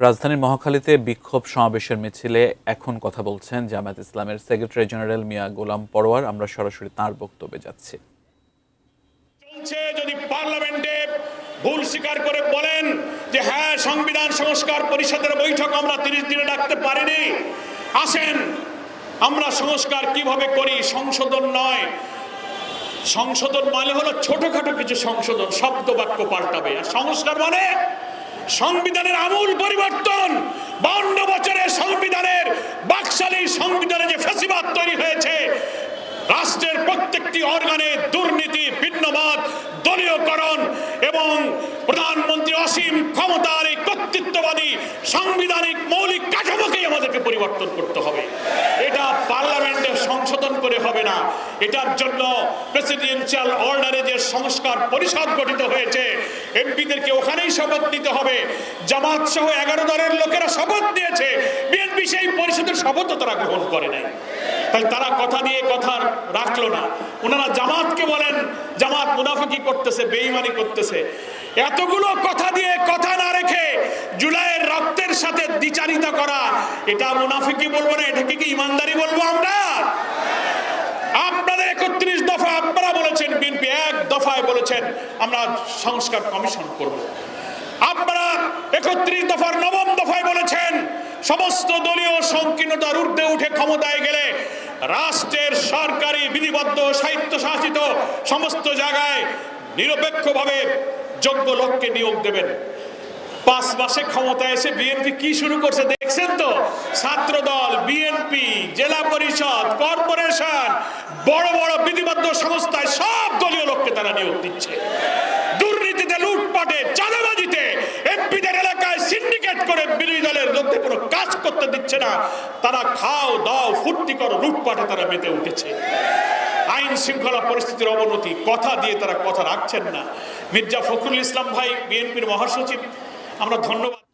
রাজধানীর মহাখালীতে বিক্ষোভ সমাবেশের মিছিলে এখন কথা বলছেন জামায়াত ইসলামের সেক্রেটারি জেনারেল মিয়া গোলাম পরোয়ার। আমরা সরাসরি তাঁর বক্তব্যে যাচ্ছি। যদি পার্লামেন্টে ভুল স্বীকার করে বলেন যে হ্যাঁ, সংবিধান সংস্কার পরিষদের বৈঠক আমরা 30 দিনে ডাকতে পারিনি, আসেন আমরা সংস্কার কিভাবে করি। সংশোধন নয়, সংশোধন মানে হলো ছোটখাটো কিছু সংশোধন, শব্দ বাক্য পাল্টাবে। আর সংস্কার মানে সংবিধানের আমূল পরিবর্তন। 52 বছরের সংবিধানের বাকশালী সংবিধানে যে ফ্যাসিবাদ তৈরি হয়েছে, রাষ্ট্রের প্রত্যেকটি অর্গানে দুর্নীতি, ভিন্নমত, দলীয়করণ এবং প্রধানমন্ত্রী অসীম ক্ষমতার এই কর্তৃত্ববাদী সাংবিধানিক মৌলিক কাঠামোকেই আমাদেরকে পরিবর্তন করতে হবে। এটা পার্লামেন্টে সংশোধন করে হবে না। এটার জন্য প্রেসিডেন্সিয়াল অর্ডারে যে সংস্কার পরিষদ গঠিত হয়েছে, এমপিদেরকে ওখানেই শপথ নিতে হবে। জামাত সহ 11 দলের লোকেরা শপথ নিয়েছে, বিএনপি সেই পরিষদের শপথও তারা গ্রহণ করে নাই। তাই তারা কথা দিয়ে কথা রাখলো না। ওনারা জামাতকে বলেন জামাত মুনাফিকি করতেছে, বেঈমানি করতেছে। এতগুলো কথা দিয়ে কথা না রেখে জুলাইয়ের রক্তের সাথে দ্বিচারিতা করা, এটা মুনাফিকি বলবো না, এটাকে কি ইমানদারি বলবো আমরা? আপনাদের 31 দফা আপনারা বলেছেন, বিএনপি 1 দফায় বলেছেন আমরা সংস্কার কমিশন করব। আপনারা 31 দফার 9ম দফায় বলেছেন সমস্ত দলীয় সংকীর্ণতার ঊর্ধ্বে উঠে ক্ষমতায় গেলে রাষ্ট্রের সরকারি বিধিবদ্ধ স্বায়ত্তশাসিত সমস্ত জায়গায় নিরপেক্ষভাবে যোগ্য লোককে নিয়োগ দেবেন। 5 মাসে ক্ষমতায় এসে বিএনপি কি শুরু করছে দেখছেন তো? ছাত্রদল, বিএনপি, জেলা পরিষদ, কর্পোরেশন, বড় বড় বিধিবদ্ধ সংস্থায় সব দলীয় লোককে তারা নিয়োগ দিচ্ছে। দুর্নীতিতে, লুটপাটে, চাঁদাবাজিতে এমপিদের এলাকায় সিন্ডিকেট করে বিরোধী দলের লোকদের কোনো কাজ করতে দিচ্ছে না। তারা খাও দাও ফুর্তি করো, লুটপাটে তারা মেতে উঠেছে। আইন শৃঙ্খলা পরিস্থিতির অবনতি, কথা দিয়ে তারা কথা রাখছেন না। মির্জা ফখরুল ইসলাম ভাই, বিএনপির মহাসচিব, আমরা ধন্যবাদ।